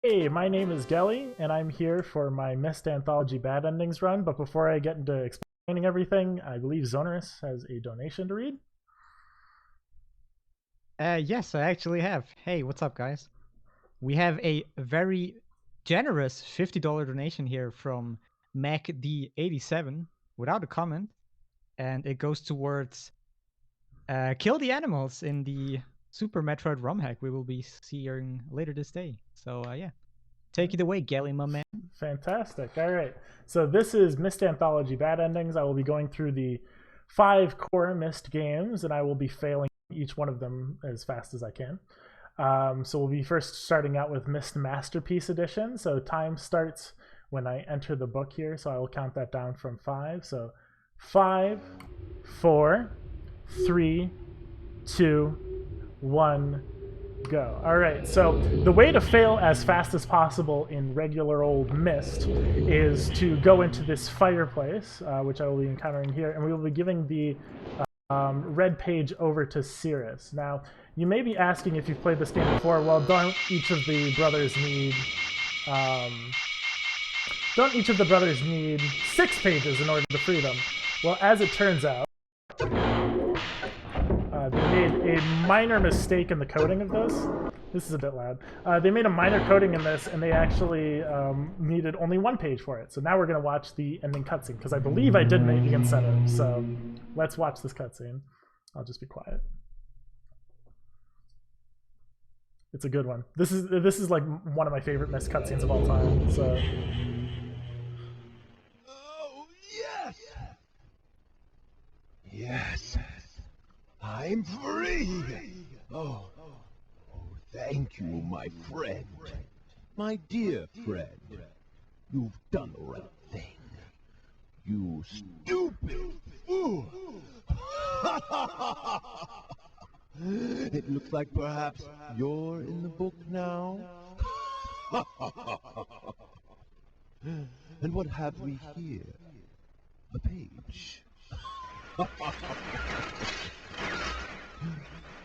Hey, my name is Gelly, and I'm here for my Myst Anthology Bad Endings run. But before I get into explaining everything, I believe Zonorous has a donation to read. Yes, I actually have. Hey, what's up, guys? We have a very generous $50 donation here from MacD87 without a comment, and it goes towards kill the animals in the Super Metroid ROM hack we will be seeing later this day. So, yeah. Take it away, Gelly, my man. Fantastic. All right. So this is Myst Anthology Bad Endings. I will be going through the 5 core Myst games, and I will be failing each one of them as fast as I can. So we'll be first starting out with Myst Masterpiece Edition. So time starts when I enter the book here. So I will count that down from 5. So 5, 4, 3, 2, 1, go. All right, so the way to fail as fast as possible in regular old Myst is to go into this fireplace, which I will be encountering here, and we will be giving the red page over to Cirrus. Now, you may be asking if you've played this game before. Well, don't each of the brothers need 6 pages in order to free them? Well, as it turns out, they made a minor mistake in the coding of this. This is a bit loud. They made a minor coding in this, and they actually needed only 1 page for it. So now we're going to watch the ending cutscene, because I believe I did make the incentive. So let's watch this cutscene. I'll just be quiet. It's a good one. This is like one of my favorite Myst cutscenes of all time. So. Oh, yes! Yes! I'm free! Oh, thank you, my friend. My dear friend. You've done the right thing. You stupid fool! It looks like perhaps you're in the book now. And what have we here? A page.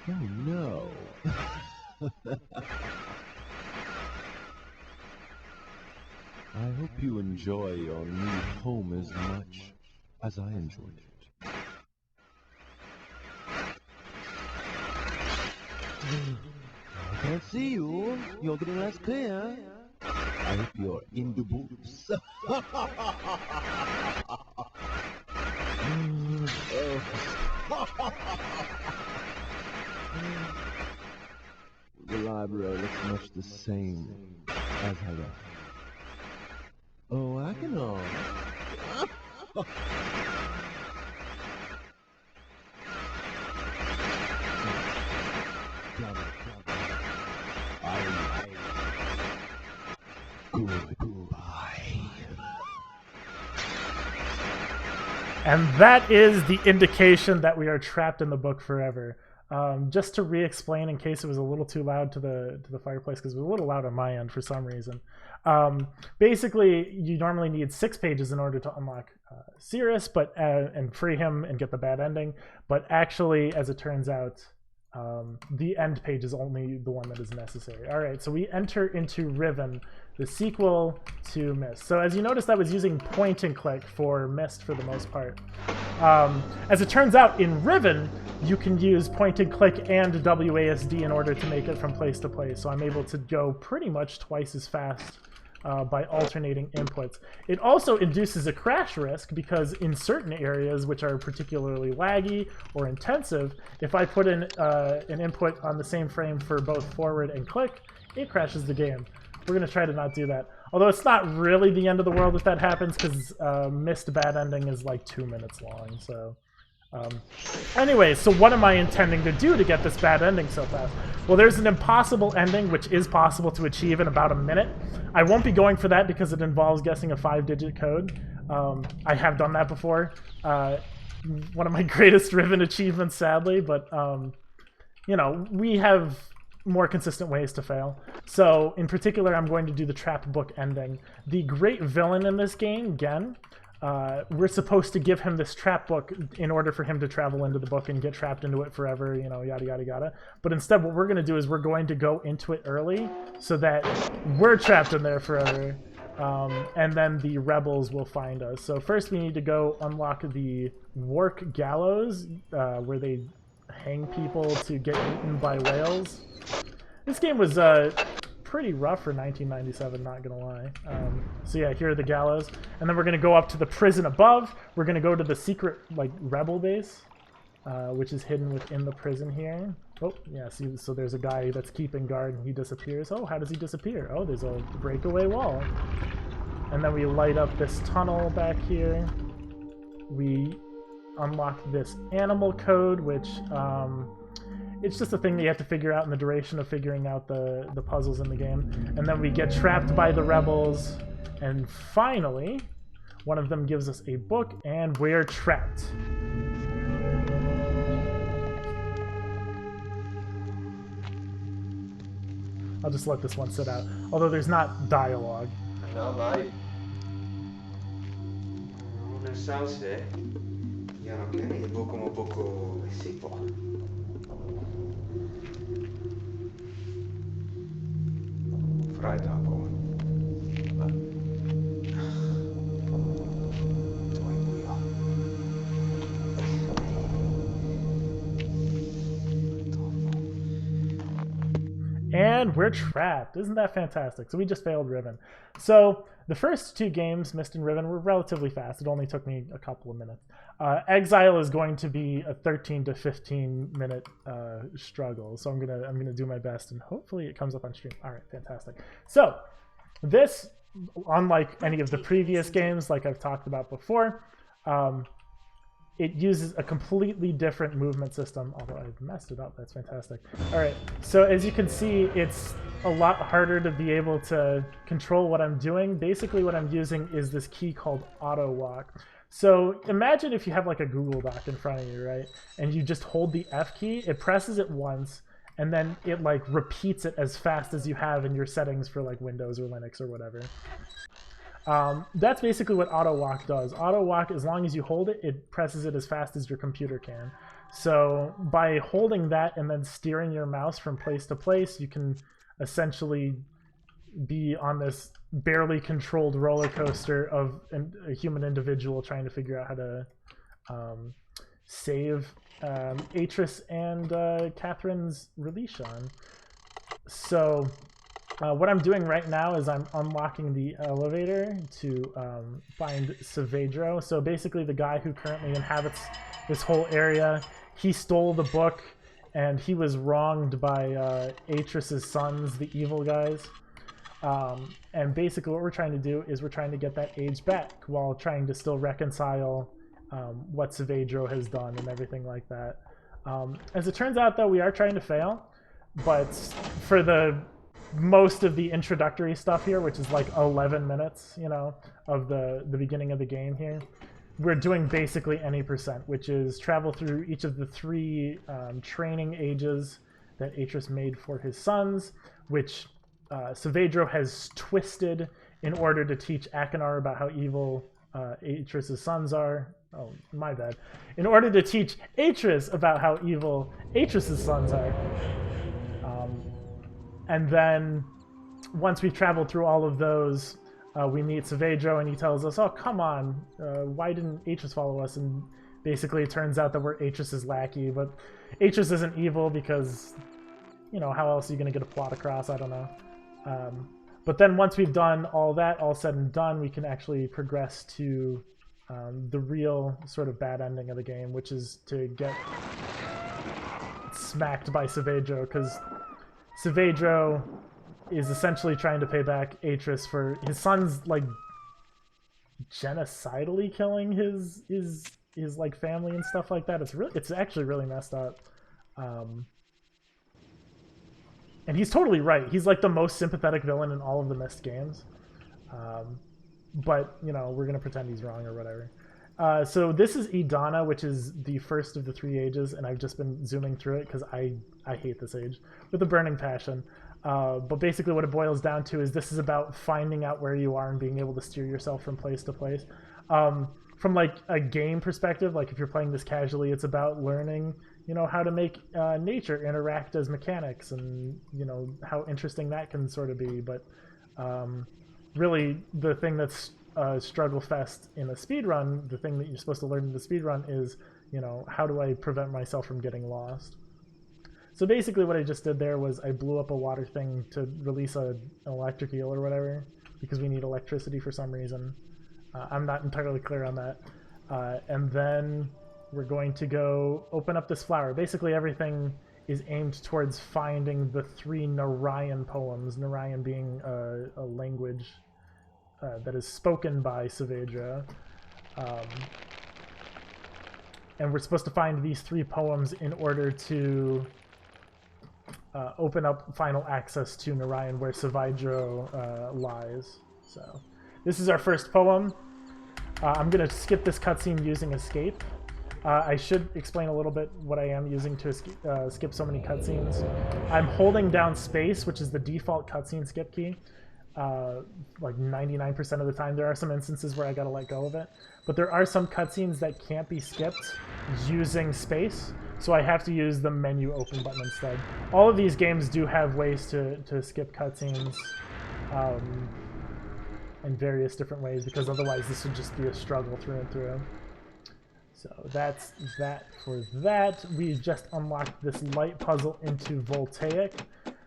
Oh no. I hope you enjoy your new home as much as I enjoyed it. I can't see you. You're getting less clear. I hope you're in the boots. The library looks much the same as I left. Oh, I can know. Goodbye. And that is the indication that we are trapped in the book forever. Just to re-explain, in case it was a little too loud to the fireplace, because it was a little loud on my end for some reason. Basically, you normally need 6 pages in order to unlock Cirrus, and free him and get the bad ending. But actually, as it turns out, the end page is only the one that is necessary. All right, so we enter into Riven, the sequel to Myst. So as you noticed, I was using point and click for Myst for the most part. As it turns out, in Riven, you can use point and click and WASD in order to make it from place to place. So I'm able to go pretty much twice as fast by alternating inputs. It also induces a crash risk because in certain areas which are particularly laggy or intensive, if I put in an input on the same frame for both forward and click, it crashes the game. We're going to try to not do that. Although it's not really the end of the world if that happens, because Myst Bad Ending is like 2 minutes long. So anyway, so what am I intending to do to get this bad ending so fast? Well, there's an impossible ending which is possible to achieve in about a minute. I won't be going for that because it involves guessing a 5-digit code. I have done that before. One of my greatest Riven achievements, sadly, but you know, we have more consistent ways to fail. So in particular, I'm going to do the trap book ending. The great villain in this game, Gen, we're supposed to give him this trap book in order for him to travel into the book and get trapped into it forever, you know, yada, yada, yada. But instead, what we're going to do is we're going to go into it early so that we're trapped in there forever. And then the rebels will find us. So first we need to go unlock the Wark Gallows, where they hang people to get eaten by whales. This game was pretty rough for 1997, not gonna lie. So yeah, here are the gallows, and then we're gonna go up to the prison above. We're gonna go to the secret like rebel base, which is hidden within the prison here. Oh yeah, see, so there's a guy that's keeping guard, and he disappears. Oh, how does he disappear? Oh, there's a breakaway wall, and then we light up this tunnel back here. We unlock this animal code, which it's just a thing that you have to figure out in the duration of figuring out the puzzles in the game. And then we get trapped by the rebels, and finally one of them gives us a book and we're trapped. I'll just let this one sit out, although there's not dialogue. No, mate. Nel senso, piano piano je poco poco si può. Freitag. And we're trapped. Isn't that fantastic? So we just failed Riven. So the first two games, Myst and Riven, were relatively fast. It only took me a couple of minutes. Exile is going to be a 13 to 15 minute struggle. So I'm gonna do my best, and hopefully it comes up on stream. All right, fantastic. So this, unlike any of the previous games, like I've talked about before, it uses a completely different movement system, although I've messed it up. That's fantastic. All right, so as you can see, it's a lot harder to be able to control what I'm doing. Basically, what I'm using is this key called Auto Walk. So imagine if you have like a Google Doc in front of you, right? And you just hold the F key, it presses it once, and then it like repeats it as fast as you have in your settings for like Windows or Linux or whatever. That's basically what Auto Walk does. Auto Walk, as long as you hold it, it presses it as fast as your computer can. So by holding that and then steering your mouse from place to place, you can essentially be on this barely controlled roller coaster of a human individual trying to figure out how to save Atris and Catherine's Relishon. So what I'm doing right now is I'm unlocking the elevator to find Savedro. So basically the guy who currently inhabits this whole area, he stole the book and he was wronged by Atris's sons, the evil guys. And basically what we're trying to do is we're trying to get that age back while trying to still reconcile what Savedro has done and everything like that. As it turns out though, we are trying to fail, but for the most of the introductory stuff here, which is like 11 minutes, you know, of the beginning of the game here, we're doing basically any percent, which is travel through each of the three training ages that Atris made for his sons, which Savedro has twisted in order to teach Akinar about how evil Atris's sons are. Oh, my bad. In order to teach Atris about how evil Atris's sons are. And then once we've traveled through all of those, we meet Savedro and he tells us, oh, come on, why didn't Atris follow us? And basically it turns out that we're Atris's lackey, but Atris isn't evil because, you know, how else are you going to get a plot across? I don't know. But then once we've done all that, all said and done, we can actually progress to the real sort of bad ending of the game, which is to get smacked by Savedro, because Savedro is essentially trying to pay back Atris for his son's like genocidally killing his like family and stuff like that. It's actually really messed up. And he's totally right. He's like the most sympathetic villain in all of the Myst games. But, you know, we're going to pretend he's wrong or whatever. So this is Adana, which is the first of the three ages, and I've just been zooming through it because I hate this age with a burning passion. But basically what it boils down to is this is about finding out where you are and being able to steer yourself from place to place. From like a game perspective, like if you're playing this casually, it's about learning, how to make nature interact as mechanics, and how interesting that can sort of be. But really, the thing that's struggle fest in a speedrun, the thing that you're supposed to learn in the speedrun is, how do I prevent myself from getting lost? So basically what I just did there was I blew up a water thing to release an electric eel or whatever, because we need electricity for some reason. I'm not entirely clear on that. And then we're going to go open up this flower. Basically everything is aimed towards finding the 3 Narayan poems, Narayan being a language that is spoken by Saavedra. And we're supposed to find these 3 poems in order to open up final access to Narayan, where Saavedra lies. So this is our first poem. I'm going to skip this cutscene using escape. I should explain a little bit what I am using to skip so many cutscenes. I'm holding down space, which is the default cutscene skip key. Like 99% of the time. There are some instances where I gotta let go of it, but there are some cutscenes that can't be skipped using space, so I have to use the menu open button instead. All of these games do have ways to skip cutscenes in various different ways, because otherwise this would just be a struggle through and through. So that's that for that. We've just unlocked this light puzzle into Voltaic,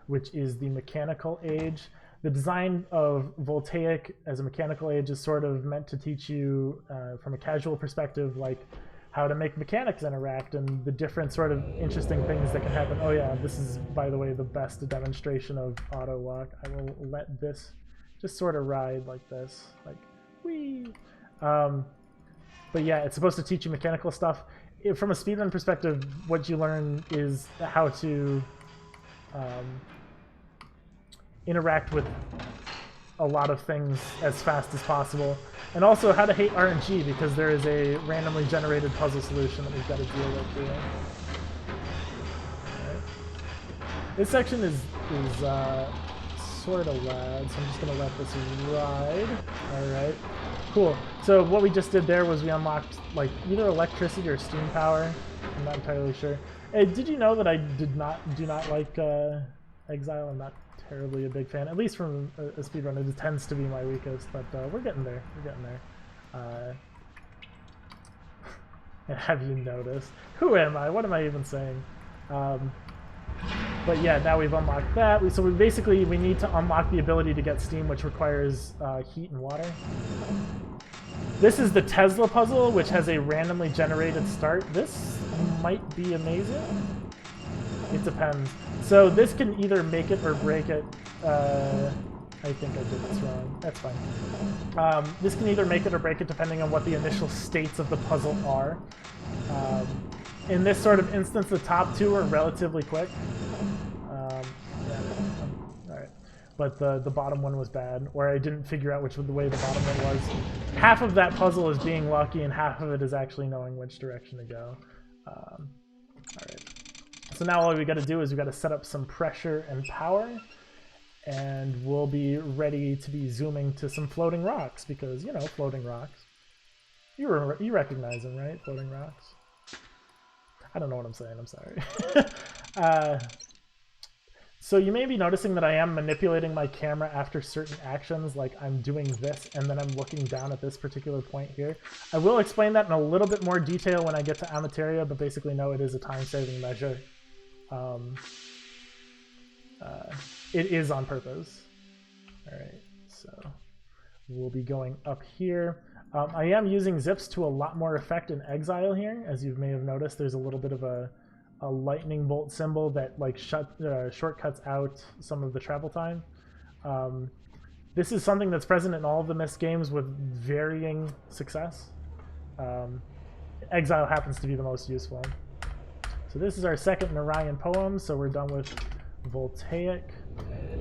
which is the mechanical age. The design of Voltaic as a mechanical age is sort of meant to teach you, from a casual perspective, like how to make mechanics interact and the different sort of interesting things that can happen. Oh yeah, this is, by the way, the best demonstration of auto walk. I will let this just sort of ride like this, like whee. But yeah, it's supposed to teach you mechanical stuff. From a speedrun perspective, what you learn is how to interact with a lot of things as fast as possible, and also how to hate RNG, because there is a randomly generated puzzle solution that we've got to deal with here. Right. This section is sort of loud, so I'm just going to let this ride. Alright, cool. So what we just did there was we unlocked like either electricity or steam power. I'm not entirely sure. Hey, did you know that I do not like Exile? I'm not terribly a big fan, at least from a speedrun. It tends to be my weakest, but we're getting there. We're getting there. Have you noticed? Who am I? What am I even saying? But yeah, now we've unlocked that. So we basically need to unlock the ability to get steam, which requires heat and water. This is the Tesla puzzle, which has a randomly generated start. This might be amazing. It depends. So this can either make it or break it. I think I did this wrong. That's fine. This can either make it or break it depending on what the initial states of the puzzle are. In this sort of instance, the top 2 are relatively quick. Yeah, alright. But the bottom one was bad, or I didn't figure out the way the bottom one was. Half of that puzzle is being lucky, and half of it is actually knowing which direction to go. Alright. So now all we got to do is we got to set up some pressure and power, and we'll be ready to be zooming to some floating rocks, because, floating rocks. You recognize them, right? Floating rocks. I don't know what I'm saying, I'm sorry. So you may be noticing that I am manipulating my camera after certain actions, like I'm doing this and then I'm looking down at this particular point here. I will explain that in a little bit more detail when I get to Amateria, but basically no, it is a time-saving measure. It is on purpose. Alright, so we'll be going up here. I am using zips to a lot more effect in Exile here. As you may have noticed, there's a little bit of a lightning bolt symbol that like shortcuts out some of the travel time. This is something that's present in all of the Myst games with varying success. Exile happens to be the most useful. So this is our second Narayan poem, so we're done with Voltaic.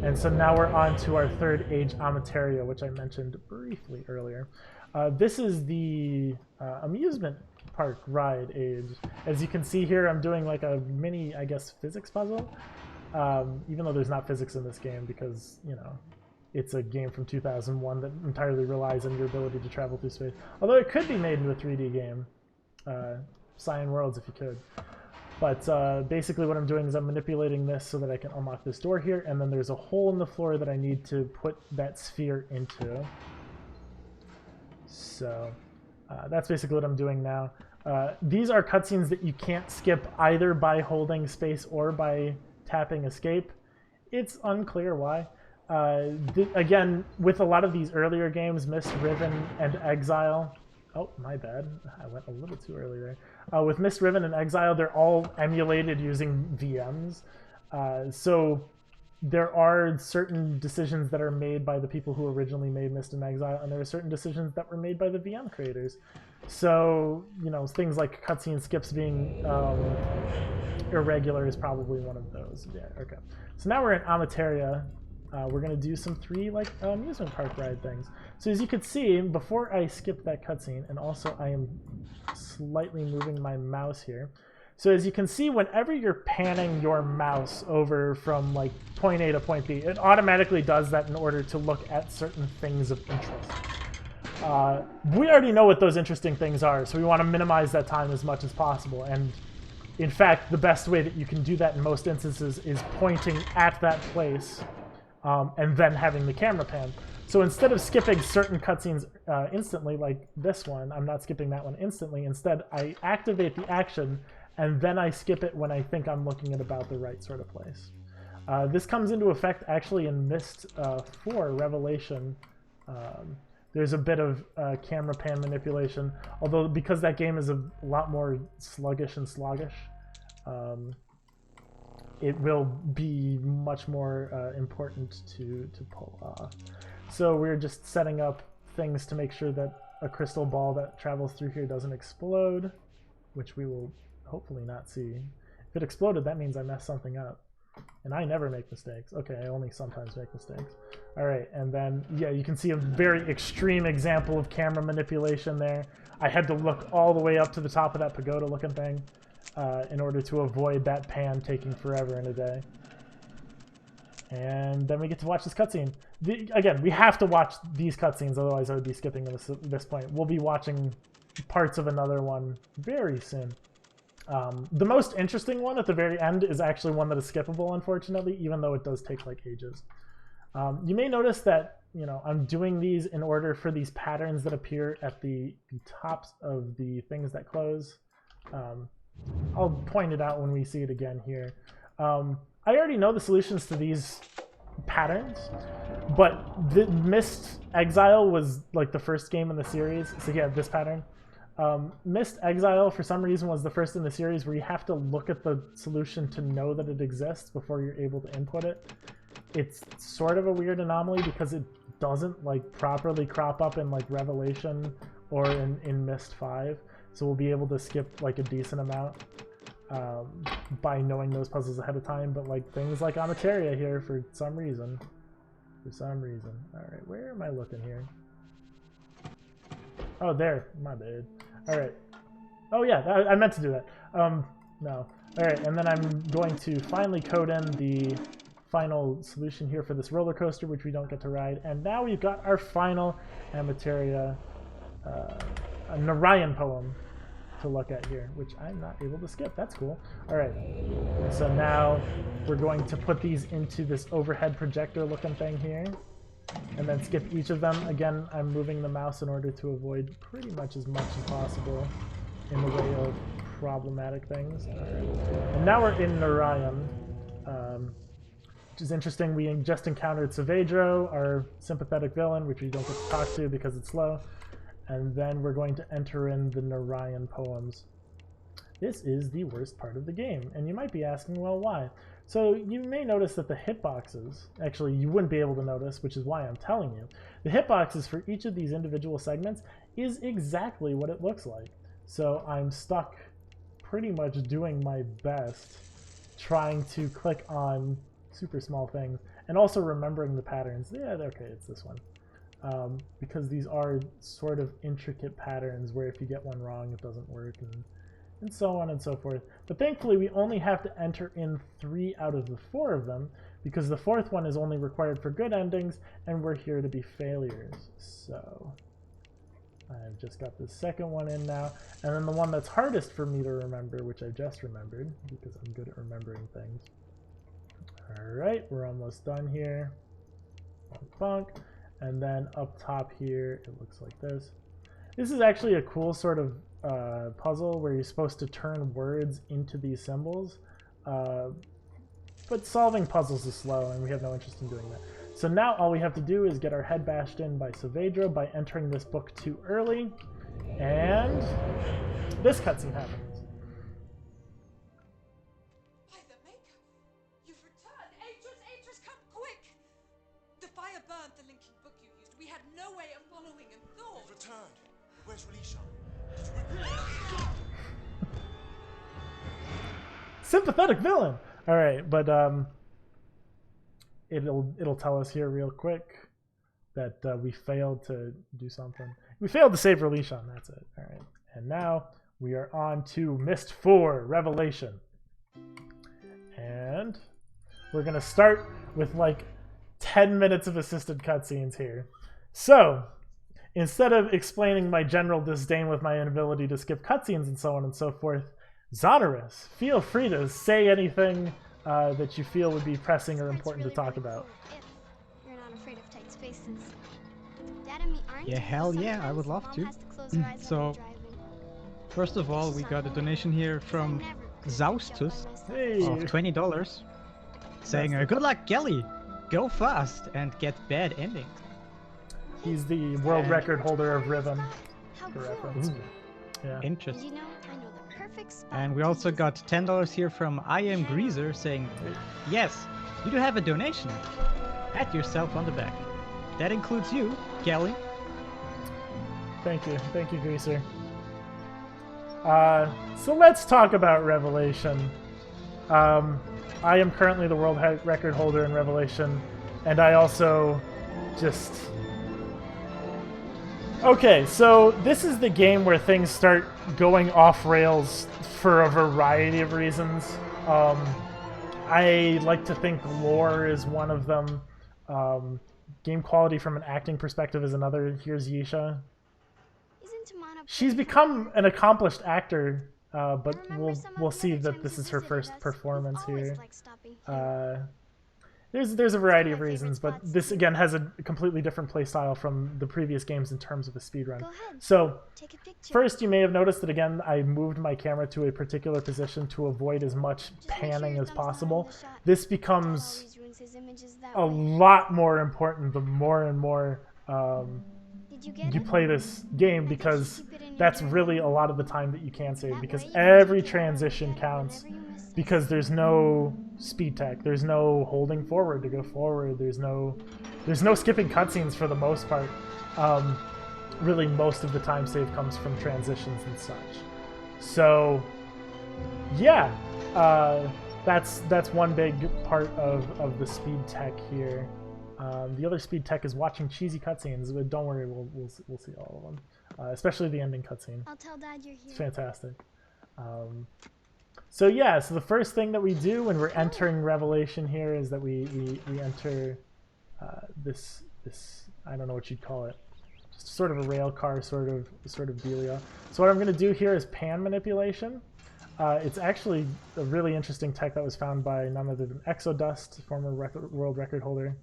And so now we're on to our third age, Amateria, which I mentioned briefly earlier. This is the amusement park ride age. As you can see here, I'm doing like a mini, I guess, physics puzzle. Even though there's not physics in this game, because, it's a game from 2001 that entirely relies on your ability to travel through space. Although it could be made into a 3D game. Cyan Worlds if you could. But basically what I'm doing is I'm manipulating this so that I can unlock this door here, and then there's a hole in the floor that I need to put that sphere into. So that's basically what I'm doing now. These are cutscenes that you can't skip either by holding space or by tapping escape. It's unclear why. Again, with a lot of these earlier games, Myst, Riven, and Exile... Oh, my bad. I went a little too early there. With Myst, Riven, and Exile, they're all emulated using VMs. So there are certain decisions that are made by the people who originally made Myst and Exile, and there are certain decisions that were made by the VM creators. So, you know, things like cutscene skips being irregular is probably one of those. Yeah, okay. So now we're in Amateria. We're going to do some 3 like amusement park ride things. So as you can see, before I skip that cutscene, and also I am slightly moving my mouse here. So as you can see, whenever you're panning your mouse over from like point A to point B, it automatically does that in order to look at certain things of interest. We already know what those interesting things are, so we want to minimize that time as much as possible. And in fact, the best way that you can do that in most instances is pointing at that place and then having the camera pan. So instead of skipping certain cutscenes instantly, like this one, I'm not skipping that one instantly. Instead, I activate the action, and then I skip it when I think I'm looking at about the right sort of place. This comes into effect actually in Myst 4 Revelation. There's a bit of camera pan manipulation, although because that game is a lot more sluggish and sluggish, it will be much more important to pull off. So we're just setting up things to make sure that a crystal ball that travels through here doesn't explode, which we will hopefully not see. If it exploded, that means I messed something up. And I never make mistakes. Okay, I only sometimes make mistakes. All right, and then, yeah, you can see a very extreme example of camera manipulation there. I had to look all the way up to the top of that pagoda-looking thing in order to avoid that pan taking forever and a day. And then we get to watch this cutscene. Again, we have to watch these cutscenes, otherwise I would be skipping this point. We'll be watching parts of another one very soon. The most interesting one at the very end is actually one that is skippable, unfortunately, even though it does take like ages. You may notice that, you know, I'm doing these in order for these patterns that appear at the tops of the things that close. I'll point it out when we see it again here. I already know the solutions to these patterns, but the Myst Exile was like the first game in the series. So yeah, this pattern. Myst Exile, for some reason, was the first in the series where you have to look at the solution to know that it exists before you're able to input it. It's sort of a weird anomaly because it doesn't like properly crop up in like Revelation or in Myst 5. So we'll be able to skip like a decent amount by knowing those puzzles ahead of time. But like things like Amateria here, for some reason. All right, where am I looking here? Oh, there. My bad. All right. Oh, yeah, I meant to do that. No. All right, and then I'm going to finally code in the final solution here for this roller coaster, which we don't get to ride. And now we've got our final Amateria a Narayan poem to look at here, which I'm not able to skip. That's cool. All right. So now we're going to put these into this overhead projector looking thing here, and then skip each of them. Again, I'm moving the mouse in order to avoid pretty much as possible in the way of problematic things. All right. And now we're in Narayan, which is interesting. We just encountered Saavedro, our sympathetic villain, which we don't get to talk to because it's slow. And then we're going to enter in the Narayan poems. This is the worst part of the game, and you might be asking, well, why? So you may notice that the hitboxes, actually you wouldn't be able to notice, which is why I'm telling you, the hitboxes for each of these individual segments is exactly what it looks like. So I'm stuck pretty much doing my best trying to click on super small things, and also remembering the patterns. Yeah, okay, it's this one. Because these are sort of intricate patterns where if you get one wrong, it doesn't work, and so on and so forth. But thankfully, we only have to enter in 3 out of the 4 of them, because the fourth one is only required for good endings, and we're here to be failures. So I've just got the second one in now, and then the one that's hardest for me to remember, which I just remembered because I'm good at remembering things. Alright, we're almost done here. Bonk. And then up top here, it looks like this. This is actually a cool sort of puzzle where you're supposed to turn words into these symbols. But solving puzzles is slow, and we have no interest in doing that. So now all we have to do is get our head bashed in by Saavedra by entering this book too early, and this cutscene happens. By the Maker, you've returned. Atris, come quick! The fire burned the linking book you used. We had no way of following and thought. You've returned. Where's Relisha? Sympathetic villain. All right, but it'll tell us here real quick that we failed to do something. We failed to save Relisha. That's it. All right, and now we are on to Myst 4 Revelation, and we're gonna start with like 10 minutes of assisted cutscenes here. So instead of explaining my general disdain with my inability to skip cutscenes and so on and so forth, Zonorous, feel free to say anything that you feel would be pressing or important to talk about. If you're not afraid of tight spaces. Dad and me aren't. Yeah, hell yeah, I would love Mom to. has close her eyes So, while we're driving. first of all, we got a donation here from Zaustus Hey, of $20 saying, good luck, Kelly! Go fast and get bad endings. he's the world record holder of Riven, How for cool. reference. Yeah. Did Interesting. you know I know the perfect spot And we to also use got $10 here from I Am Greaser saying, yes, you do have a donation. Pat yourself on the back. That includes you, Kelly. Thank you, Greaser. So let's talk about Revelation. I am currently the world record holder in Revelation, and I also just... Okay, so this is the game where things start going off rails for a variety of reasons. I like to think lore is one of them. Game quality from an acting perspective is another. Here's Yisha. Isn't Tamana She's pretty become an accomplished actor, but I remember some of we'll the see other that times this you is her visited first us. performance We've always here. liked stopping here. There's a variety of my favorite reasons, but spots this too. again has a completely different play style from the previous games in terms of a speedrun. Go ahead. So Take a picture. first, you may have noticed that again I moved my camera to a particular position to avoid as much Just make sure panning your as thumb's not in possible. the shot. This Dad becomes always ruins his images that a way. lot more important the more and more Did you get you it? play this game, I guess you because keep it in your that's journal. really a lot of the time that you can save, That because way you can every take it out and transition look at it counts, whenever you miss it. because there's no speed tech, there's no holding forward to go forward, there's no skipping cutscenes for the most part. Really most of the time save comes from transitions and such. So yeah, that's one big part of the speed tech here. The other speed tech is watching cheesy cutscenes, but don't worry, we'll see all of them, especially the ending cutscene. I'll tell Dad you're here. It's fantastic. So yeah, so the first thing that we do when we're entering Revelation here is that we enter this I don't know what you'd call it, just sort of a rail car sort of dealio. So what I'm going to do here is pan manipulation. It's actually a really interesting tech that was found by none other than Exodust, former world record holder,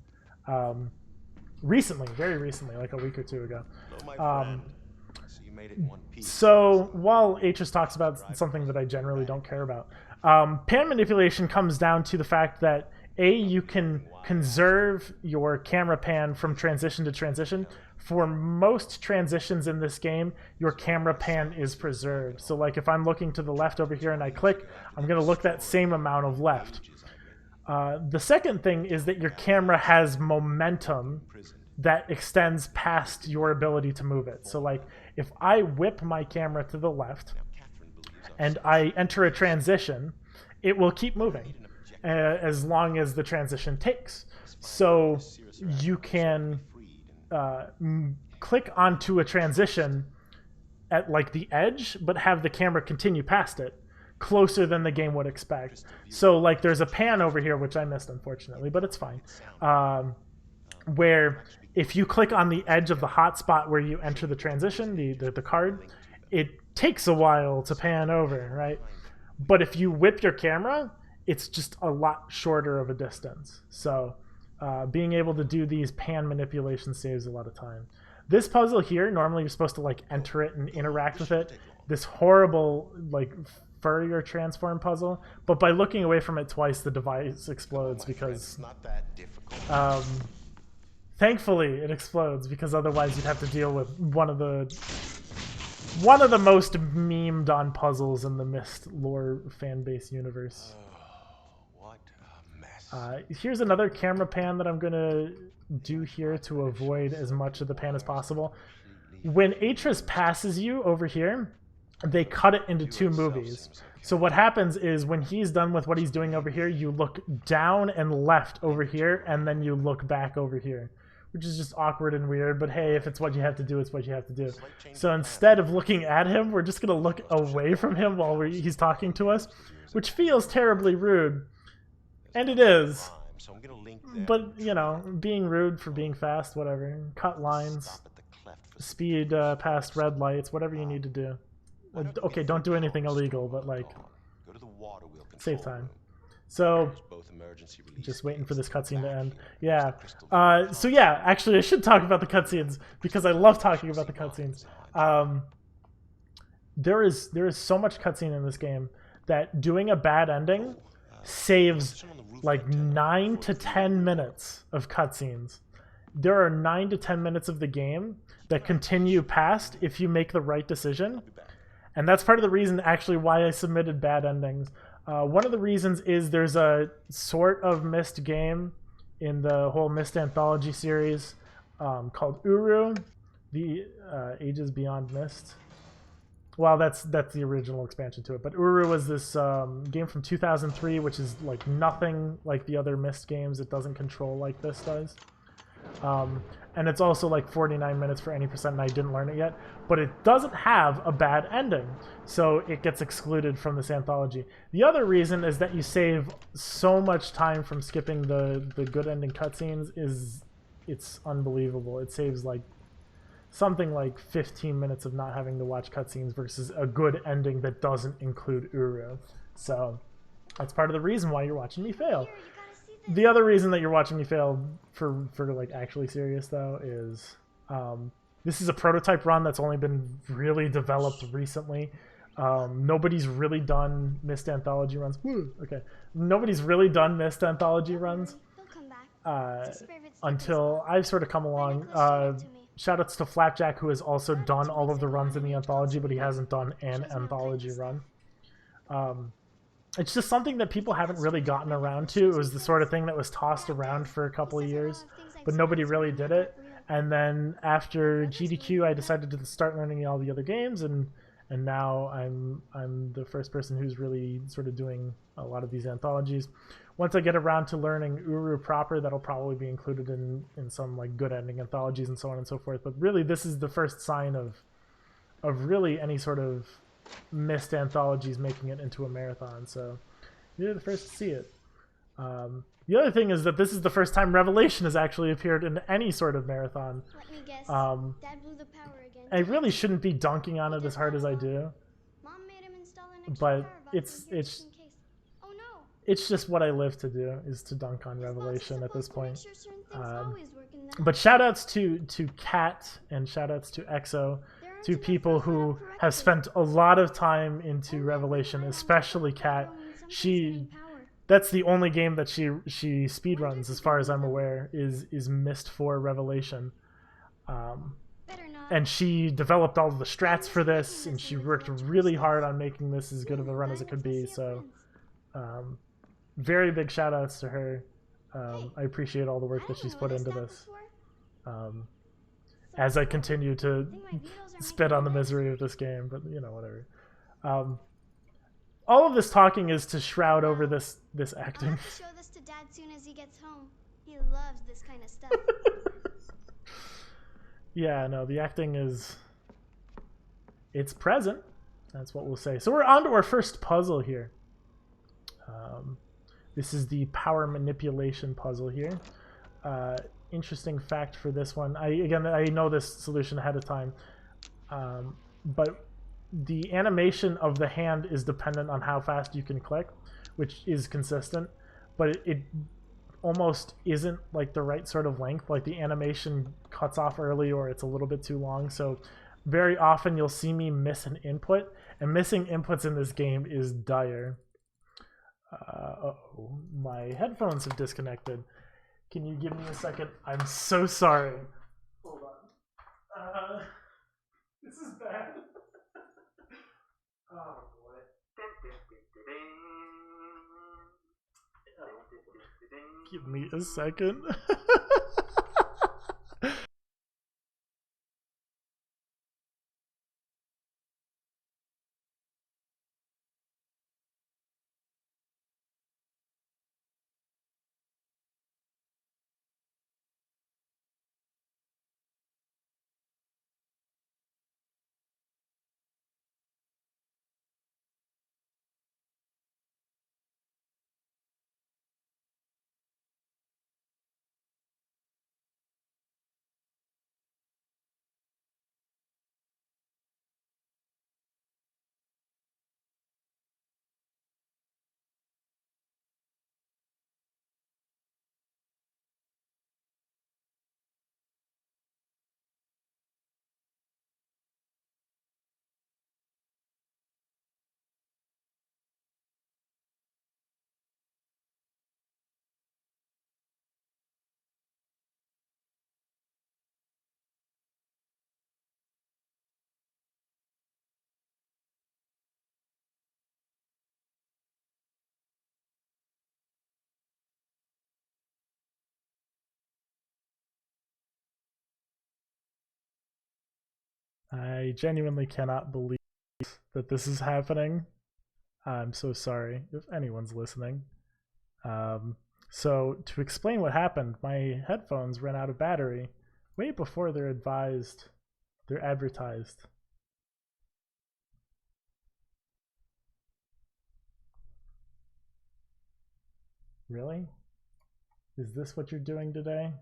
recently, very recently, like a week or two ago. Hello, my friend. So you made it in one piece. So while Atris talks about something that I generally don't care about, pan manipulation comes down to the fact that you can conserve your camera pan from transition to transition. For most transitions in this game, your camera pan is preserved. So like if I'm looking to the left over here and I click, I'm going to look that same amount of left. The second thing is that your camera has momentum that extends past your ability to move it. So like if I whip my camera to the left and I enter a transition, it will keep moving as long as the transition takes. So you can click onto a transition at like the edge, but have the camera continue past it, closer than the game would expect. So like there's a pan over here, which I missed unfortunately, but it's fine. Where if you click on the edge of the hotspot where you enter the transition, the card, it takes a while to pan over, right? But if you whip your camera, it's just a lot shorter of a distance. So being able to do these pan manipulations saves a lot of time. This puzzle here, normally you're supposed to like enter it and interact with it. This horrible like Fourier transform puzzle, but by looking away from it twice, the device explodes because thankfully it explodes, because otherwise you'd have to deal with one of the most memed on puzzles in the Myst lore fan base universe. What a mess. Here's another camera pan that I'm gonna do here to avoid as much of the pan as possible. When Atris passes you over here, they cut it into two movies. So what happens is when he's done with what he's doing over here, you look down and left over here, and then you look back over here, which is just awkward and weird, but hey, if it's what you have to do, it's what you have to do. So instead of looking at him, we're just gonna look away from him while he's talking to us, which feels terribly rude. And it is. But, you know, being rude for being fast, whatever. Cut lines, speed past red lights, whatever you need to do. Okay, don't do anything illegal, but like, save time. So, just waiting for this cutscene to end. Yeah. So yeah, actually I should talk about the cutscenes, because I love talking about the cutscenes. There is so much cutscene in this game that doing a bad ending saves like 9 to 10 minutes of cutscenes. There are 9 to 10 minutes of the game that continue past if you make the right decision. And that's part of the reason actually why I submitted bad endings. One of the reasons is there's a sort of Myst game in the whole Myst Anthology series called Uru, the Ages Beyond Myst. Well, that's the original expansion to it. But Uru was this game from 2003, which is like nothing like the other Myst games. It doesn't control like this does. And it's also like 49 minutes for any percent, and I didn't learn it yet. But it doesn't have a bad ending, so it gets excluded from this anthology. The other reason is that you save so much time from skipping the good ending cutscenes. It's unbelievable. It saves like something like 15 minutes of not having to watch cutscenes versus a good ending that doesn't include Uru. So that's part of the reason why you're watching me fail. The other reason that you're watching me fail for like actually serious though is this is a prototype run that's only been really developed recently. Nobody's really done Myst Anthology runs. Woo, okay. Nobody's really done Myst Anthology runs until I've sort of come along. Shoutouts to Flapjack, who has also done all of the runs in the anthology, but he hasn't done an anthology run. It's just something that people haven't really gotten around to. It was the sort of thing that was tossed around for a couple of years, but nobody really did it. And then after GDQ, I decided to start learning all the other games, and now I'm the first person who's really sort of doing a lot of these anthologies. Once I get around to learning Uru proper, that'll probably be included in some like good ending anthologies and so on and so forth. But really, this is the first sign of really any sort of Myst anthologies making it into a marathon. So you're the first to see it. The other thing is that this is the first time Revelation has actually appeared in any sort of marathon. Let me guess. Dad blew the power again. I really shouldn't be dunking on it as hard as I do, Mom made him install an extra but power box it's in here just in case. Oh no. it's just what I live to do, is to dunk on Revelation at this point. Make sure certain things always work in the But shoutouts to Kat and shoutouts to EXO, two people who have spent a lot of time into Revelation, especially Kat. That's the only game that she speedruns, as far as I'm aware, is Myst 4 Revelation. And she developed all of the strats for this, and she worked really hard on making this as good of a run as it could be. So very big shout outs to her. I appreciate all the work that she's put into this. As I continue to spit on the misery of this game, but you know, whatever. All of this talking is to shroud over this acting. I'll have to show this to Dad soon as he gets home. He loves this kind of stuff. Yeah, no, the acting is... it's present. That's what we'll say. So we're on to our first puzzle here. This is the power manipulation puzzle here. Interesting fact for this one. I know this solution ahead of time, but the animation of the hand is dependent on how fast you can click, which is consistent, but it almost isn't like the right sort of length. Like the animation cuts off early or it's a little bit too long. So very often you'll see me miss an input, and missing inputs in this game is dire. Uh-oh, my headphones have disconnected. Can you give me a second? I'm so sorry. Hold on. This is bad. Oh boy. Give me a second. I genuinely cannot believe that this is happening. I'm so sorry if anyone's listening. So to explain what happened, my headphones ran out of battery way before they're advertised. Really? Is this what you're doing today?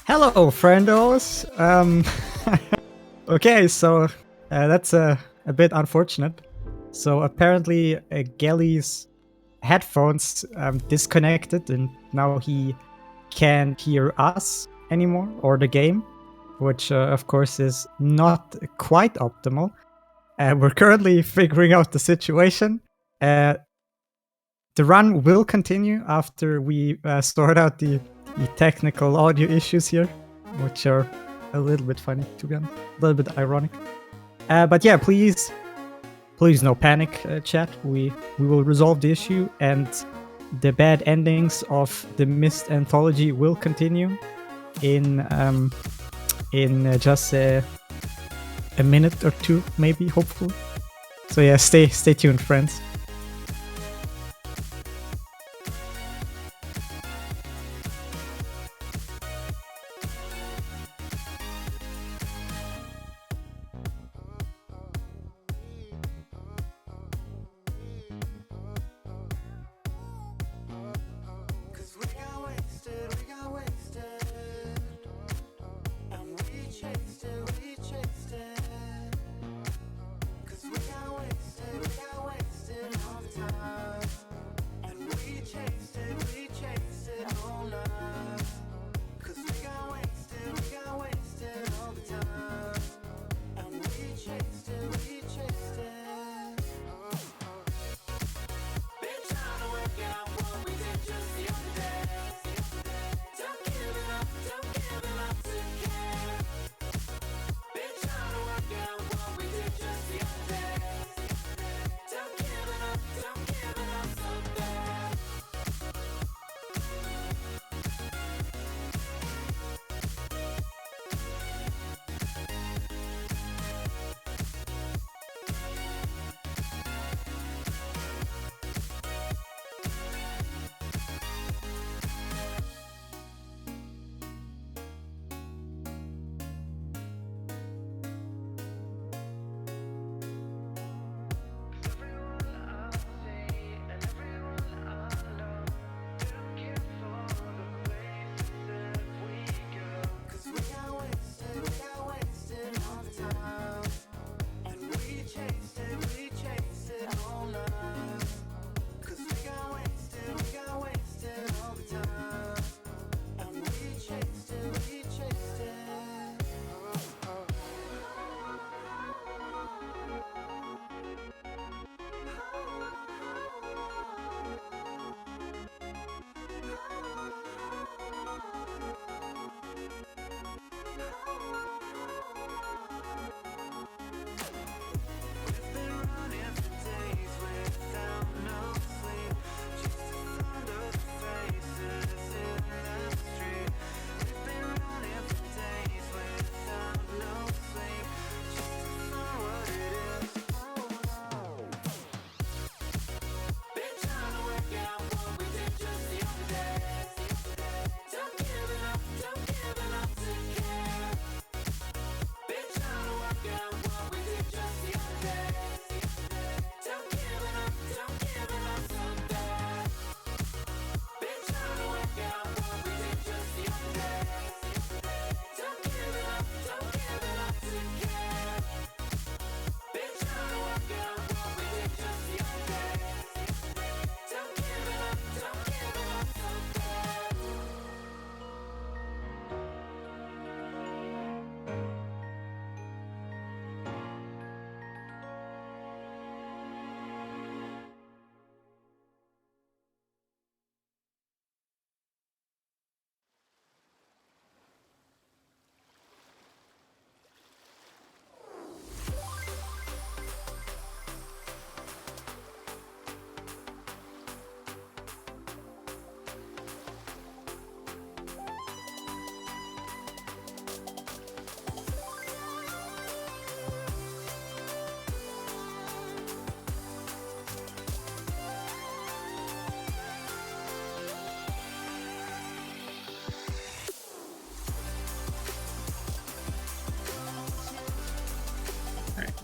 Hello, friendos. Okay, so that's a bit unfortunate. So apparently, Gelly's headphones disconnected, and now he can't hear us anymore or the game, which of course is not quite optimal. We're currently figuring out the situation. the run will continue after we sort out the technical audio issues here, which are a little bit funny, to be honest, a little bit ironic. But yeah, please no panic, chat. We will resolve the issue, and the bad endings of the Myst Anthology will continue in just a minute or two, maybe, hopefully. So yeah, stay tuned, friends.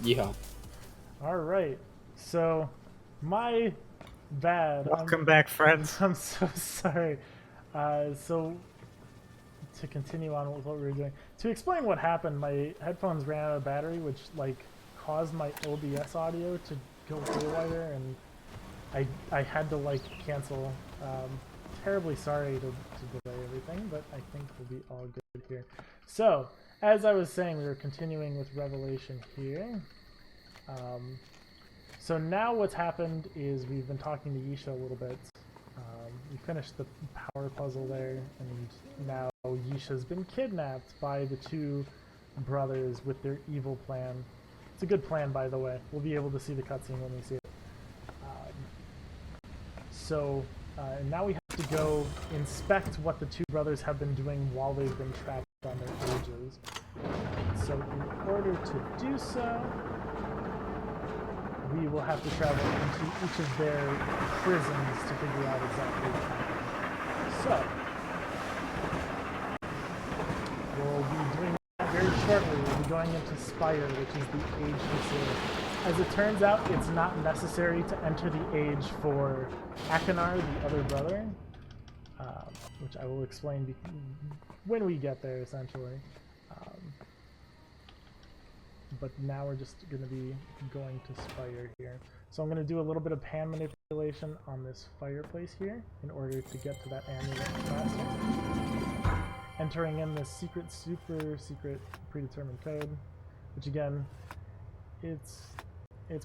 Yeehaw. All right. So, my bad. Welcome back, friends. I'm so sorry. So, to continue on with what we were doing, to explain what happened, my headphones ran out of battery, which like caused my OBS audio to go haywire, and I had to like cancel. Terribly sorry to delay everything, but I think we'll be all good here. So, as I was saying, we were continuing with Revelation here. So now what's happened is we've been talking to Yisha a little bit. We finished the power puzzle there, and now Yisha's been kidnapped by the two brothers with their evil plan. It's a good plan, by the way. We'll be able to see the cutscene when we see it. And now we have to go inspect what the two brothers have been doing while they've been trapped on their ages. So in order to do so, we will have to travel into each of their prisons to figure out exactly what happened. So, we'll be doing that very shortly. We'll be going into Spire, which is the age facility. As it turns out, it's not necessary to enter the age for Akanar, the other brother, which I will explain when we get there, essentially. But now we're just going to be going to Spire here. So I'm going to do a little bit of pan manipulation on this fireplace here in order to get to that amulet faster. Entering in this super secret predetermined code, which again, it's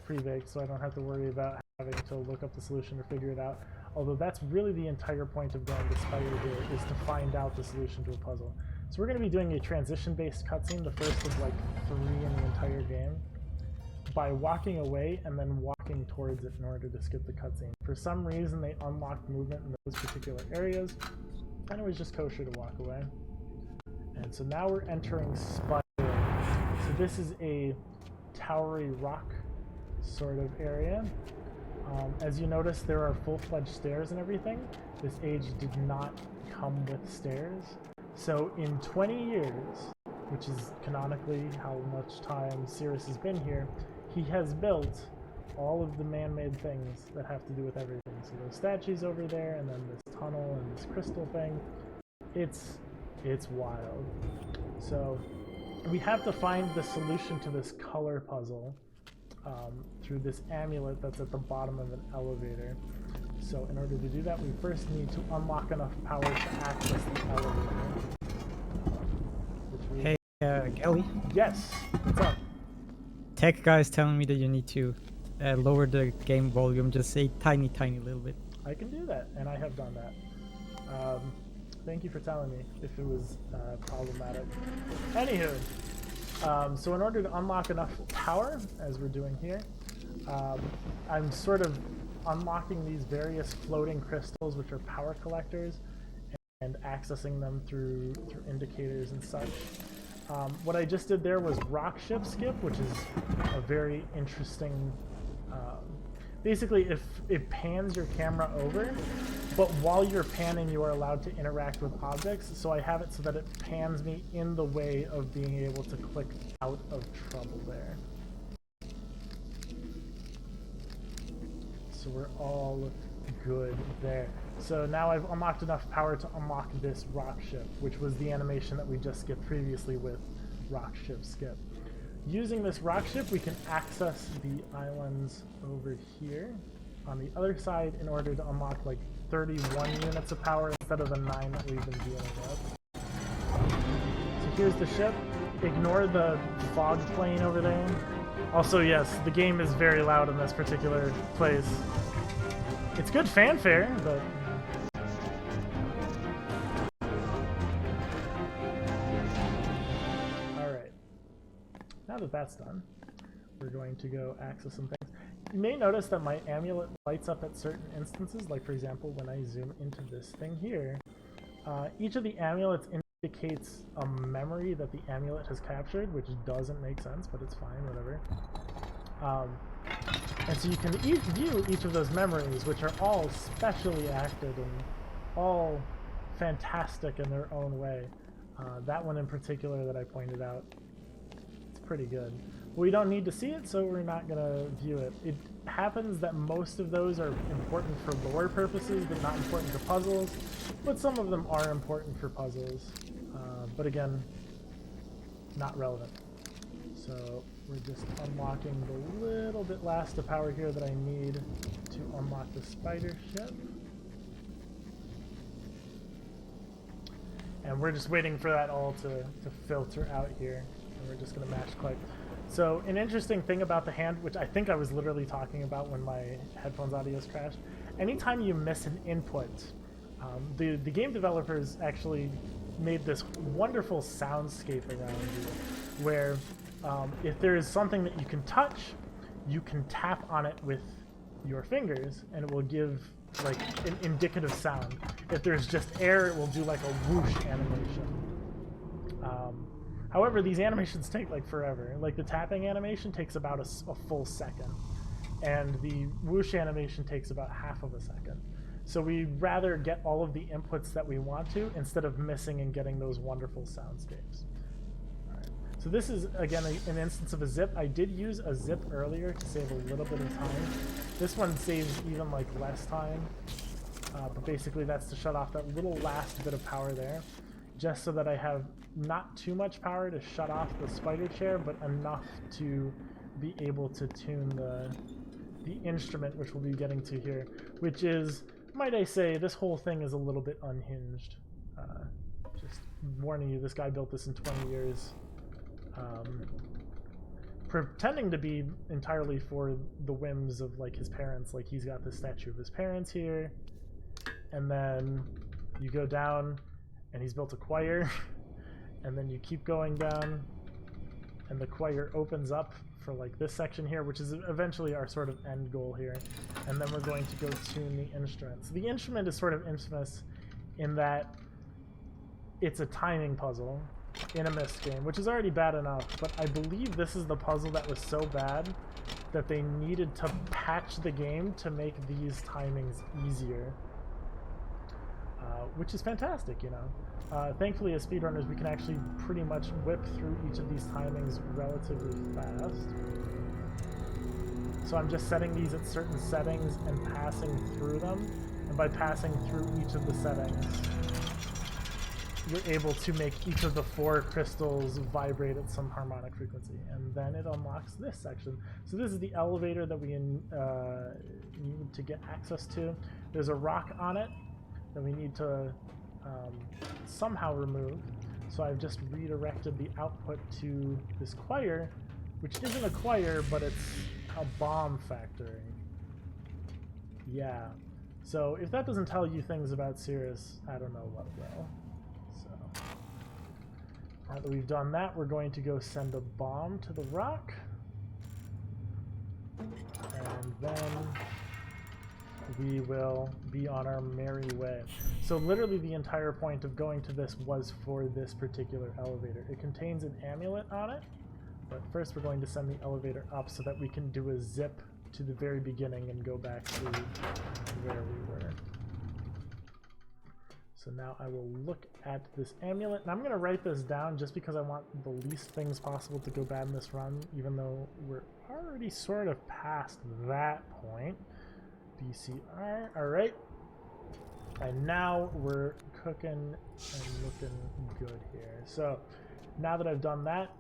pretty vague, so I don't have to worry about having to look up the solution or figure it out. Although that's really the entire point of going to Spire here, is to find out the solution to a puzzle. So we're going to be doing a transition-based cutscene, the first of like 3 in the entire game, by walking away and then walking towards it in order to skip the cutscene. For some reason, they unlocked movement in those particular areas, and it was just kosher to walk away. And so now we're entering Spire. So this is a towery rock sort of area. As you notice, there are full-fledged stairs and everything. This age did not come with stairs. So in 20 years, which is canonically how much time Cirrus has been here, he has built all of the man-made things that have to do with everything. So those statues over there, and then this tunnel and this crystal thing. It's wild. So we have to find the solution to this color puzzle through this amulet that's at the bottom of an elevator. So in order to do that, we first need to unlock enough power to access the elevator. Hey, Kelly. Yes, what's up? Tech guy is telling me that you need to lower the game volume just a tiny little bit. I can do that, and I have done that. Thank you for telling me if it was problematic. Anywho, so in order to unlock enough power, as we're doing here, I'm sort of unlocking these various floating crystals, which are power collectors, and accessing them through indicators and such. What I just did there was rock ship skip, which is a very interesting... basically, if it pans your camera over, but while you're panning, you are allowed to interact with objects, so I have it so that it pans me in the way of being able to click out of trouble there. So we're all good there. So now I've unlocked enough power to unlock this rock ship, which was the animation that we just skipped previously with rock ship skip. Using this rock ship, we can access the islands over here on the other side in order to unlock like 31 units of power instead of the 9 that we've been dealing with. So here's the ship. Ignore the fog plane over there. Also, yes, the game is very loud in this particular place. It's good fanfare, but... Alright. Now that that's done, we're going to go access some things. You may notice that my amulet lights up at certain instances, like for example, when I zoom into this thing here, each of the amulets indicates a memory that the amulet has captured, which doesn't make sense, but it's fine, whatever. And so you can view each of those memories, which are all specially acted and all fantastic in their own way. That one in particular that I pointed out, it's pretty good. We don't need to see it, so we're not going to view it. It happens that most of those are important for lore purposes, but not important for puzzles. But some of them are important for puzzles. But again, not relevant. So we're just unlocking the little bit last of power here that I need to unlock the spider ship. And we're just waiting for that all to filter out here. And we're just going to mash click. So an interesting thing about the hand, which I think I was literally talking about when my headphones audios crashed, anytime you miss an input, the game developers actually made this wonderful soundscape around you, where if there is something that you can touch, you can tap on it with your fingers, and it will give like an indicative sound. If there's just air, it will do like a whoosh animation. However, these animations take like forever. Like the tapping animation takes about a full second, and the whoosh animation takes about half of a second. So we'd rather get all of the inputs that we want to instead of missing and getting those wonderful soundscapes. All right. So this is, again, an instance of a zip. I did use a zip earlier to save a little bit of time. This one saves even like less time, but basically that's to shut off that little last bit of power there, just so that I have not too much power to shut off the spider chair, but enough to be able to tune the instrument, which we'll be getting to here, which is, might I say, this whole thing is a little bit unhinged. Just warning you, this guy built this in 20 years. Pretending to be entirely for the whims of like his parents. Like he's got this statue of his parents here, and then you go down and he's built a choir, and then you keep going down and the choir opens up for like this section here, which is eventually our sort of end goal here, and then we're going to go tune the instrument. So the instrument is sort of infamous in that it's a timing puzzle in a Myst game, which is already bad enough, but I believe this is the puzzle that was so bad that they needed to patch the game to make these timings easier, which is fantastic, you know. Thankfully, as speedrunners, we can actually pretty much whip through each of these timings relatively fast. So I'm just setting these at certain settings and passing through them, and by passing through each of the settings, you're able to make each of the 4 crystals vibrate at some harmonic frequency, and then it unlocks this section. So this is the elevator that we need to get access to. There's a rock on it that we need to somehow remove. So I've just redirected the output to this choir, which isn't a choir, but it's a bomb factory. Yeah. So if that doesn't tell you things about Cirrus, I don't know what will. So now that we've done that, we're going to go send a bomb to the rock. And then we will be on our merry way. So literally the entire point of going to this was for this particular elevator. It contains an amulet on it, but first we're going to send the elevator up so that we can do a zip to the very beginning and go back to where we were. So now I will look at this amulet, and I'm going to write this down just because I want the least things possible to go bad in this run, even though we're already sort of past that point. BCR, alright. And now we're cooking and looking good here. So now that I've done that,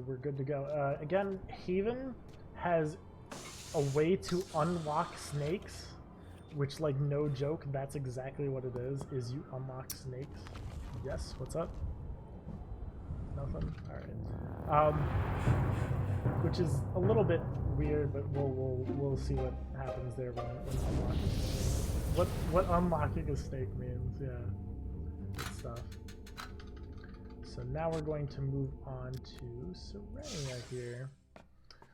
we're good to go. Again, Haven has a way to unlock snakes, which, like, no joke, that's exactly what it is you unlock snakes. Yes, what's up? Nothing? Alright. Which is a little bit weird, but we'll see what happens there when unlocking snakes. What unlocking a snake means, yeah. Good stuff. So now we're going to move on to Serenia here.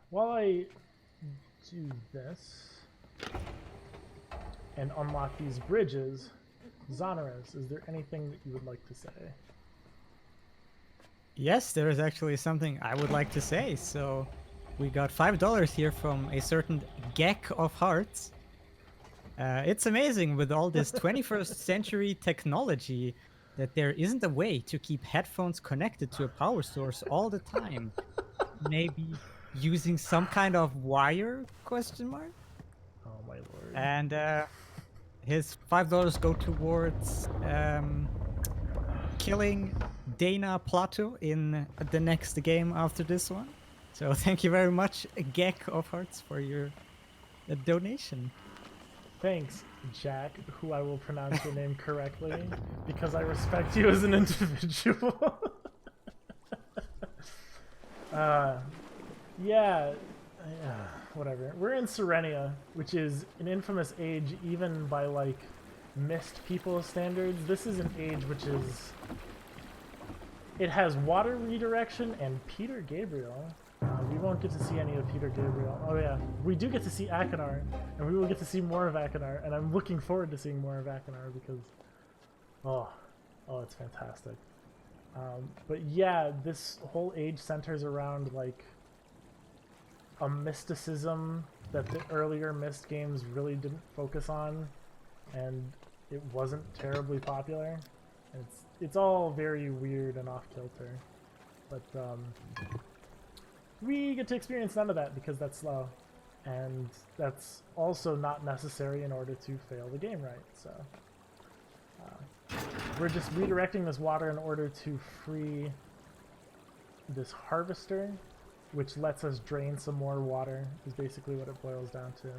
While I do this and unlock these bridges, Zonorous, is there anything that you would like to say? Yes, there is actually something I would like to say. So we got $5 here from a certain Geck of Hearts. It's amazing with all this 21st century technology that there isn't a way to keep headphones connected to a power source all the time. Maybe using some kind of wire, question mark? Oh my lord. And his $5 go towards killing Dana Plato in the next game after this one. So thank you very much, Geck of Hearts, for your donation. Thanks, Jack, who I will pronounce your name correctly because I respect you as an individual. Yeah, whatever. We're in Serenia, which is an infamous age even by like Myst people's standards. This is an age which is... It has water redirection and Peter Gabriel. We won't get to see any of Peter Gabriel. Oh yeah, we do get to see Akinar, and we will get to see more of Akinar, and I'm looking forward to seeing more of Akinar because... Oh, it's fantastic. But yeah, this whole age centers around like a mysticism that the earlier Myst games really didn't focus on, and it wasn't terribly popular. It's all very weird and off kilter, but we get to experience none of that because that's slow, and that's also not necessary in order to fail the game right. So we're just redirecting this water in order to free this harvester, which lets us drain some more water, is basically what it boils down to.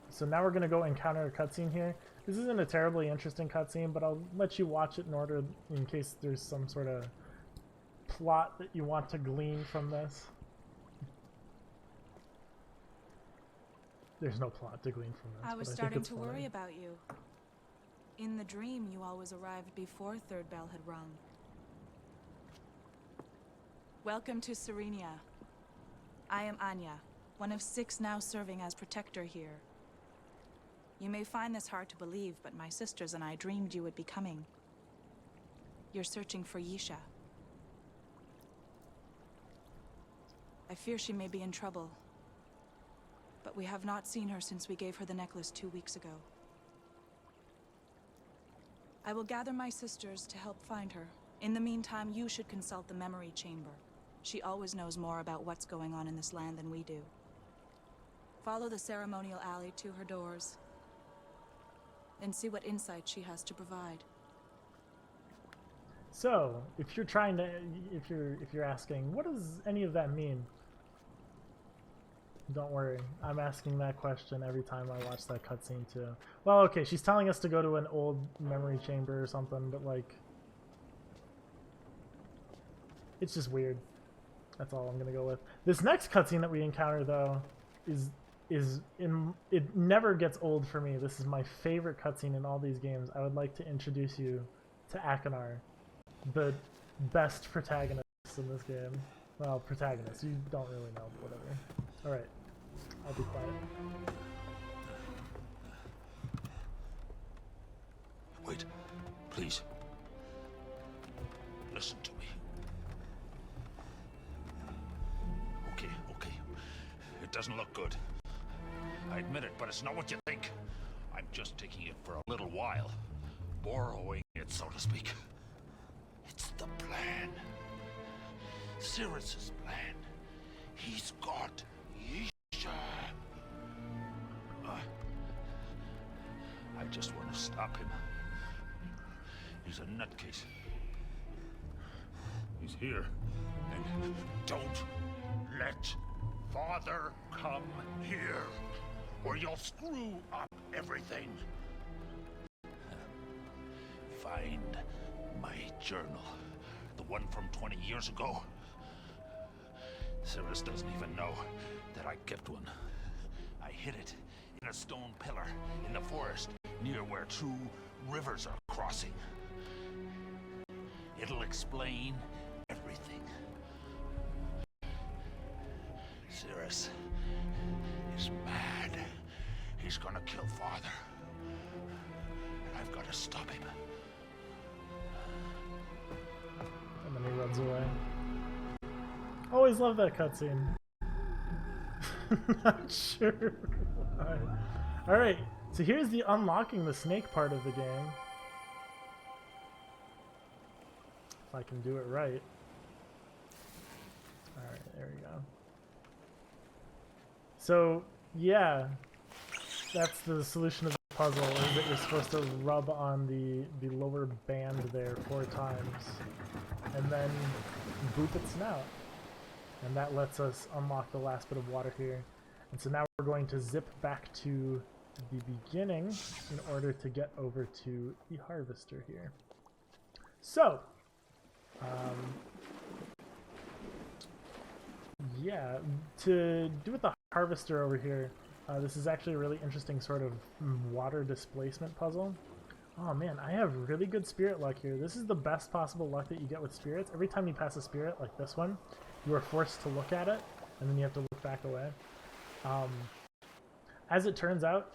So now we're going to go encounter a cutscene here. This isn't a terribly interesting cutscene, but I'll let you watch it in order, in case there's some sort of plot that you want to glean from this. There's no plot to glean from this. I was starting to worry about you. In the dream, you always arrived before third bell had rung. Welcome to Serenia. I am Anya, one of 6 now serving as protector here. You may find this hard to believe, but my sisters and I dreamed you would be coming. You're searching for Yisha. I fear she may be in trouble, but we have not seen her since we gave her the necklace 2 weeks ago. I will gather my sisters to help find her. In the meantime, you should consult the memory chamber. She always knows more about what's going on in this land than we do. Follow the ceremonial alley to her doors and see what insight she has to provide. So, if you're trying to, if you're asking, what does any of that mean? Don't worry, I'm asking that question every time I watch that cutscene too. Well, okay, she's telling us to go to an old memory chamber or something, but like, it's just weird. That's all I'm gonna go with. This next cutscene that we encounter though it never gets old for me. This is my favorite cutscene in all these games. I would like to introduce you to Akinar, the best protagonist in this game. Well, protagonist, you don't really know, but whatever. Alright, I'll be quiet. Wait, please. Listen to me. Okay. It doesn't look good. I admit it, but it's not what you think. I'm just taking it for a little while. Borrowing it, so to speak. It's the plan. Cyrus's plan. He's got Yisha. I just want to stop him. He's a nutcase. He's here. And don't let Father come here, or you'll screw up everything. Find my journal. The one from 20 years ago. Cyrus doesn't even know that I kept one. I hid it in a stone pillar in the forest near where 2 rivers are crossing. It'll explain everything. Cyrus is mad. He's gonna kill Father. And I've got to stop him. And then he runs away. Always love that cutscene. Not sure why. Alright, so here's the unlocking the snake part of the game. If I can do it right. Alright, there we go. So, yeah, that's the solution of the puzzle, is that you're supposed to rub on the lower band there 4 times, and then boop its snout. And that lets us unlock the last bit of water here. And so now we're going to zip back to the beginning in order to get over to the harvester here. So, yeah, to do with the harvester over here, this is actually a really interesting sort of water displacement puzzle. Oh man, I have really good spirit luck here. This is the best possible luck that you get with spirits. Every time you pass a spirit, like this one, you are forced to look at it, and then you have to look back away. As it turns out,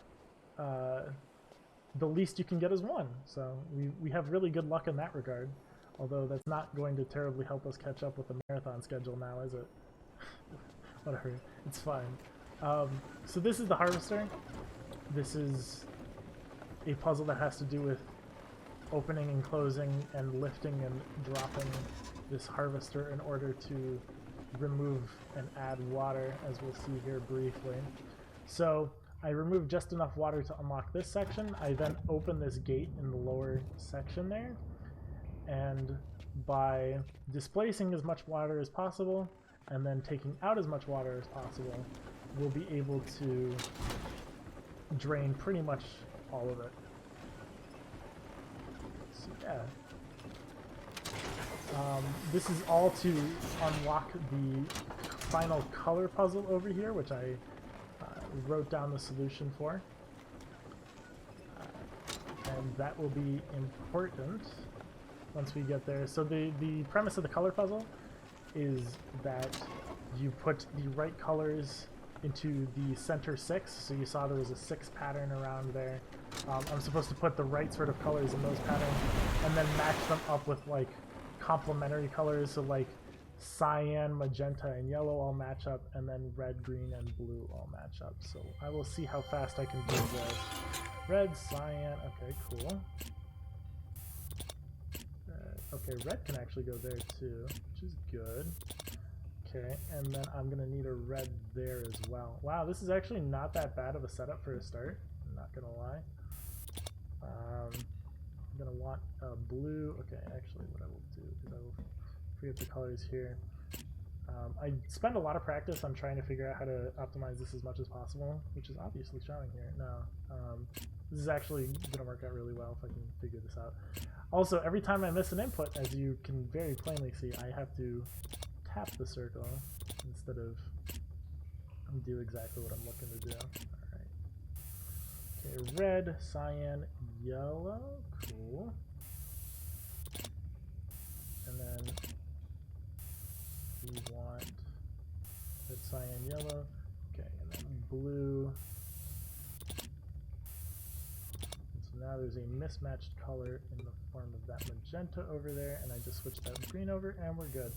the least you can get is 1, so we have really good luck in that regard. Although that's not going to terribly help us catch up with the marathon schedule now, is it? Whatever, it's fine. So this is the harvester. This is a puzzle that has to do with opening and closing and lifting and dropping this harvester in order to remove and add water, as we'll see here briefly. So I remove just enough water to unlock this section. I then open this gate in the lower section there, and by displacing as much water as possible and then taking out as much water as possible, we'll be able to drain pretty much all of it. So yeah. This is all to unlock the final color puzzle over here, which I wrote down the solution for. And that will be important once we get there. So the premise of the color puzzle is that you put the right colors into the center 6. So you saw there was a 6 pattern around there. I'm supposed to put the right sort of colors in those patterns and then match them up with like complementary colors. So like cyan, magenta, and yellow all match up, and then red, green, and blue all match up. So I will see how fast I can do this. Red, cyan, okay, cool. Okay, red can actually go there too, which is good. Okay, and then I'm gonna need a red there as well. Wow, this is actually not that bad of a setup for a start, I'm not gonna lie. I'm gonna want a blue. Okay, actually what I will do is I will free up the colors here. I spend a lot of practice on trying to figure out how to optimize this as much as possible, which is obviously showing here. No, this is actually gonna work out really well if I can figure this out. Also, every time I miss an input, as you can very plainly see, I have to tap the circle instead of do exactly what I'm looking to do. Alright. Okay, red, cyan, yellow, cool. And then we want red, cyan, yellow. Okay, and then blue. Now there's a mismatched color in the form of that magenta over there, and I just switched that green over, and we're good.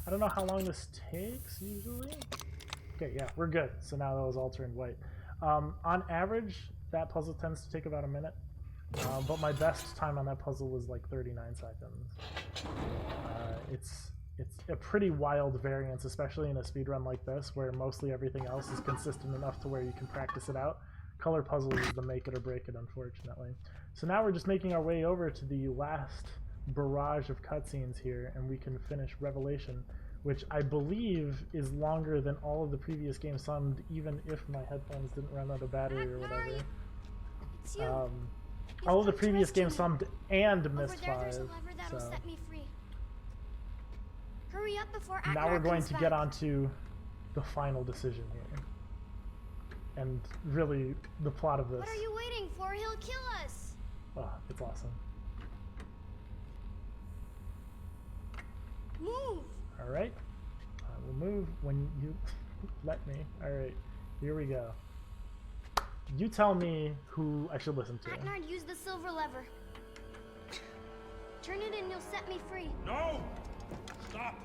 I don't know how long this takes usually. Okay, yeah, we're good. So now those all turned white. On average, that puzzle tends to take about a minute, but my best time on that puzzle was like 39 seconds. It's a pretty wild variance, especially in a speedrun like this, where mostly everything else is consistent enough to where you can practice it out. Color puzzle is the make it or break it, unfortunately. So now we're just making our way over to the last barrage of cutscenes here, and we can finish Revelation, which I believe is longer than all of the previous games summed, even if my headphones didn't run out of battery or whatever. It's you. All of the previous games summed and Over Myst there, there's a 5. lever that'll So set me free. Hurry up before now Adana we're going comes to back. get on to the final decision here. And really, the plot of this. What are you waiting for? He'll kill us. Oh, it's awesome. Move. Alright. I will move when you let me. Alright. Here we go. You tell me who I should listen to. Acknard, use the silver lever. Turn it and you'll set me free. No! Stop!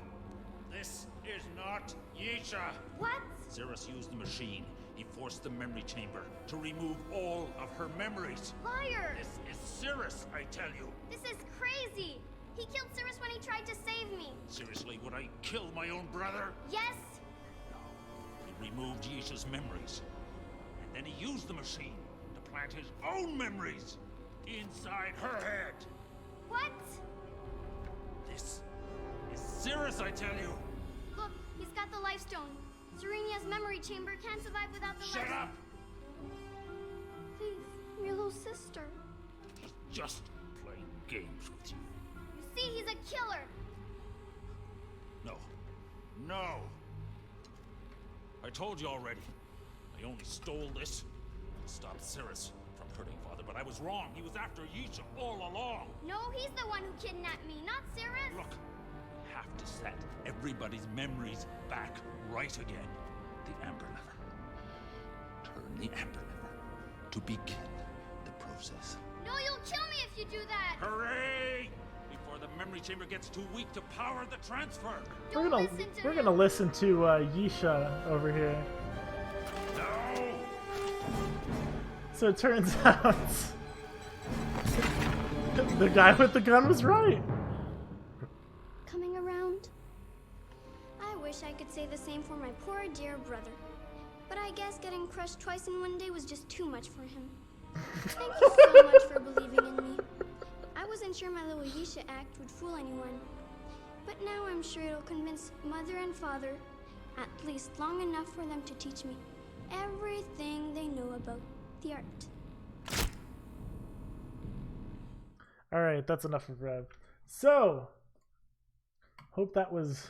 This is not Yisha! What? Cirrus used the machine. He forced the memory chamber to remove all of her memories. Liar! This is Cirrus, I tell you. This is crazy. He killed Cirrus when he tried to save me. Seriously, would I kill my own brother? Yes. He removed Yisha's memories. And then he used the machine to plant his own memories inside her head. What? This is Cirrus, I tell you. Look, he's got the life stone. Serenia's memory chamber can't survive without the Shut life. up! Please, I'm your little sister. He's just playing games with you. You see, he's a killer. No. No! I told you already. I only stole this to stop Cirrus from hurting Father, but I was wrong. He was after Yisha all along. No, he's the one who kidnapped me, not Cirrus. Look, we have to set everybody's memories back right again. The Amber Lever. Turn the Amber Lever to begin the process. No, you'll kill me if you do that. Hooray! Before the memory chamber gets too weak to power the transfer. We're gonna listen to Yisha over here. No! So it turns out the guy with the gun was right. Coming around. I wish I could say the same for my poor dear brother. But I guess getting crushed twice in one day was just too much for him. Thank you so much for believing in me. I wasn't sure my little Yisha act would fool anyone. But now I'm sure it'll convince Mother and Father, at least long enough for them to teach me everything they know about the art. Alright, that's enough of Rev. So, hope that was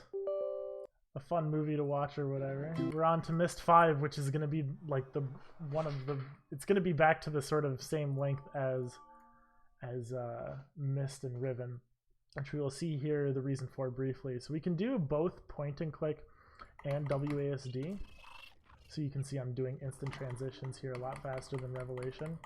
a fun movie to watch or whatever. We're on to Myst 5, which is going to be like it's going to be back to the sort of same length as Myst and Riven, which we will see here the reason for briefly. So we can do both point and click and WASD. So you can see I'm doing instant transitions here a lot faster than Revelation.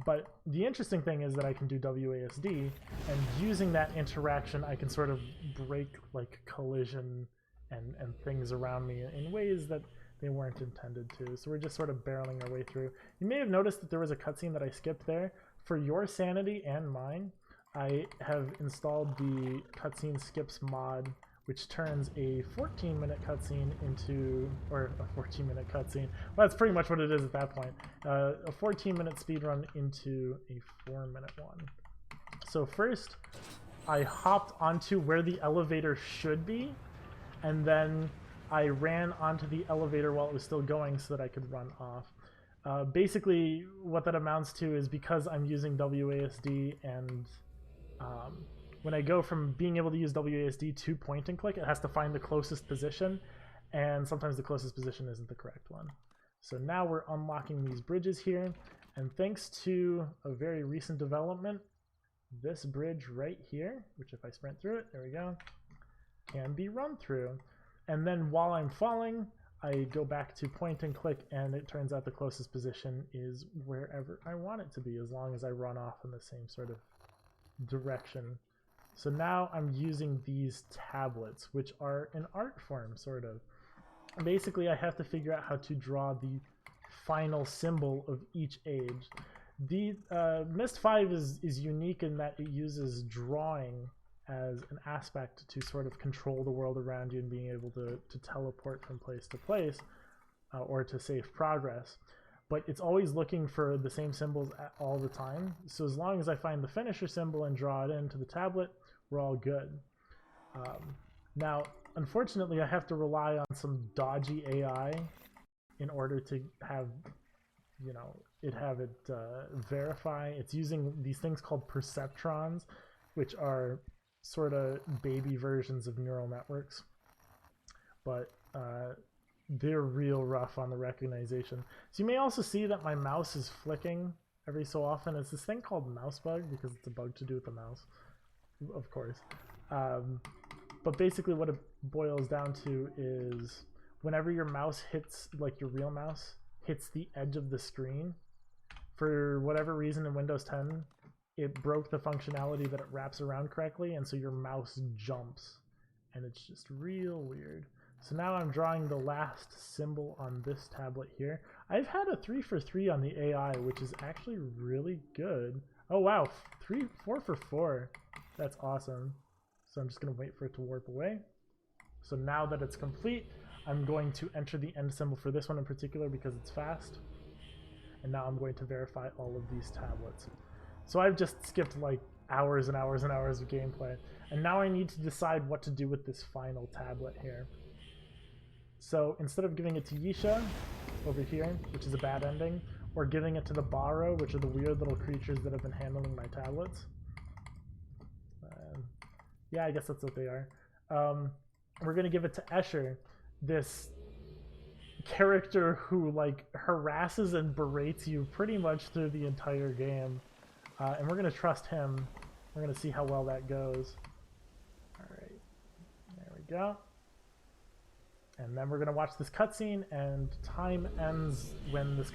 But the interesting thing is that I can do WASD, and using that interaction I can sort of break like collision and things around me in ways that they weren't intended to. So we're just sort of barreling our way through. You may have noticed that there was a cutscene that I skipped there. For your sanity and mine, I have installed the cutscene skips mod, which turns a 14-minute cutscene into, or a 14-minute cutscene. Well, that's pretty much what it is at that point. A 14-minute speedrun into a 4-minute one. So first, I hopped onto where the elevator should be, and then I ran onto the elevator while it was still going so that I could run off. Basically, what that amounts to is because I'm using WASD and when I go from being able to use WASD to point and click, it has to find the closest position, and sometimes the closest position isn't the correct one. So now we're unlocking these bridges here, and thanks to a very recent development, this bridge right here, which if I sprint through it, there we go, can be run through. And then while I'm falling, I go back to point and click, and it turns out the closest position is wherever I want it to be, as long as I run off in the same sort of direction. So now I'm using these tablets, which are an art form, sort of. Basically, I have to figure out how to draw the final symbol of each age. The Myst 5 is unique in that it uses drawing as an aspect to sort of control the world around you and being able to teleport from place to place or to save progress. But it's always looking for the same symbols all the time. So as long as I find the finisher symbol and draw it into the tablet, we're all good. Now, unfortunately, I have to rely on some dodgy AI in order to have, you know, it verify. It's using these things called perceptrons, which are sort of baby versions of neural networks. But they're real rough on the recognition. So you may also see that my mouse is flicking every so often. It's this thing called mouse bug because it's a bug to do with the mouse, of course. But basically what it boils down to is whenever your mouse hits, like your real mouse, hits the edge of the screen, for whatever reason in Windows 10, it broke the functionality that it wraps around correctly, and so your mouse jumps. And it's just real weird. So now I'm drawing the last symbol on this tablet here. I've had a 3 for 3 on the AI, which is actually really good. Oh wow, 4 for 4. That's awesome. So I'm just going to wait for it to warp away. So now that it's complete, I'm going to enter the end symbol for this one in particular because it's fast. And now I'm going to verify all of these tablets. So I've just skipped like hours and hours and hours of gameplay. And now I need to decide what to do with this final tablet here. So instead of giving it to Yisha over here, which is a bad ending, or giving it to the Baro, which are the weird little creatures that have been handling my tablets. Yeah, I guess that's what they are. We're going to give it to Escher, this character who like harasses and berates you pretty much through the entire game, and we're gonna trust him. We're gonna see how well that goes. All right, there we go. And then we're gonna watch this cutscene, and time ends when this.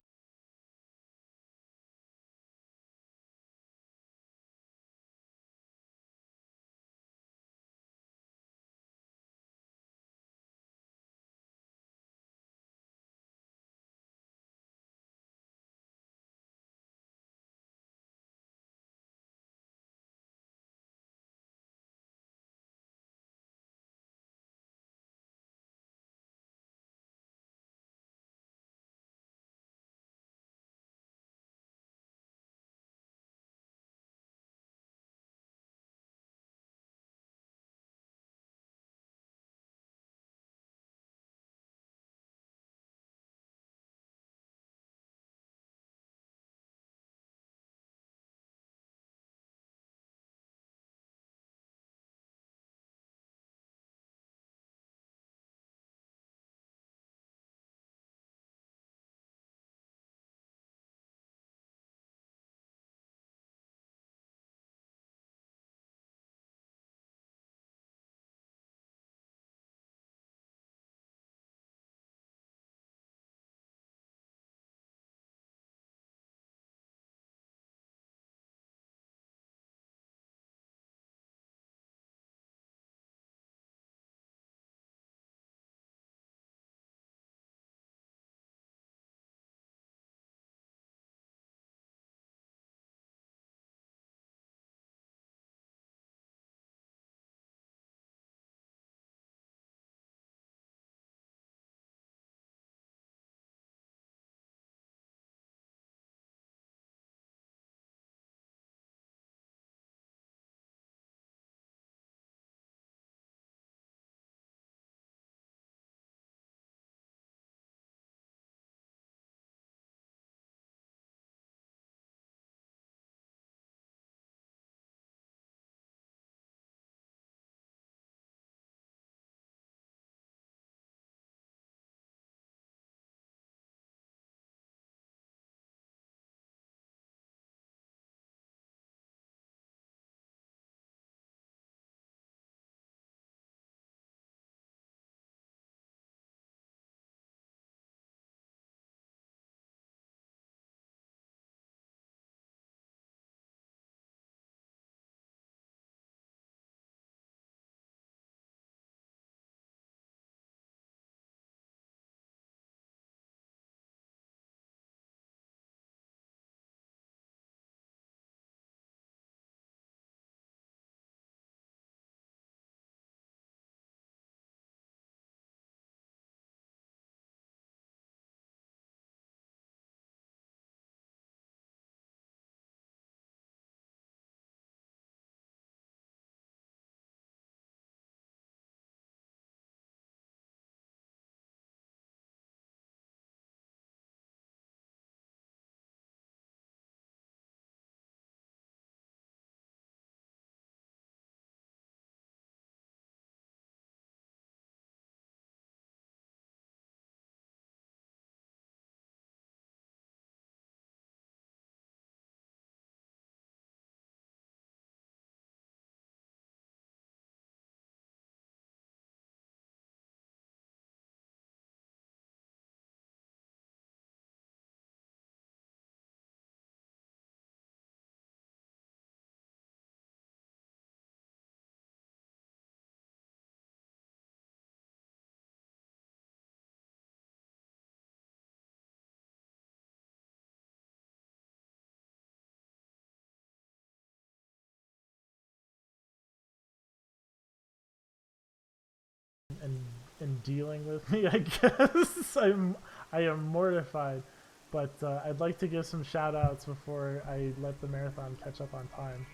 and dealing with me, I guess. I am mortified, but I'd like to give some shout outs before I let the marathon catch up on time.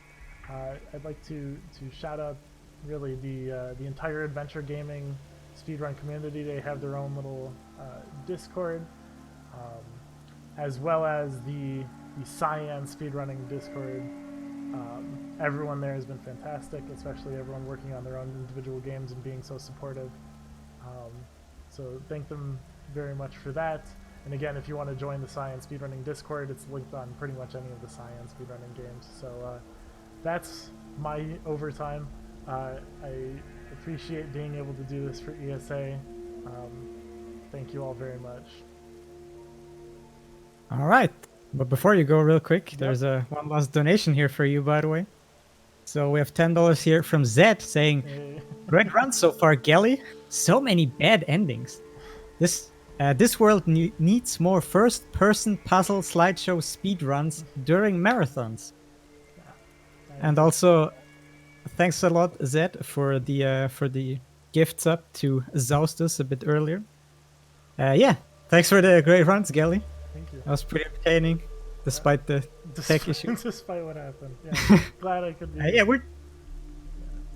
I'd like to shout out really the entire adventure gaming speedrun community. They have their own little Discord, as well as the Cyan speedrunning Discord. Everyone there has been fantastic, especially everyone working on their own individual games and being so supportive. So thank them very much for that. And again, if you want to join the Science Speedrunning Discord, it's linked on pretty much any of the Science Speedrunning games. So that's my overtime. I appreciate being able to do this for ESA. Thank you all very much. All right. But before you go, real quick, there's a one last donation here for you, by the way. So we have $10 here from Zed saying, Hey. "Great run so far, Gelly. So many bad endings. This world needs more first-person puzzle slideshow speedruns during marathons." And also, thanks a lot, Zed, for the gifts up to Zaustus a bit earlier. Yeah, thanks for the great runs, Gelly. Thank you. That was pretty entertaining, despite the tech issues. Despite what happened. Yeah, glad I could be.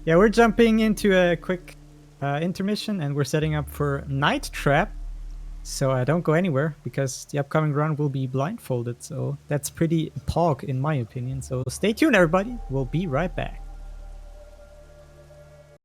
We're jumping into a quick intermission, and we're setting up for Night Trap. So don't go anywhere, because the upcoming run will be blindfolded. So that's pretty pog, in my opinion. So stay tuned, everybody. We'll be right back.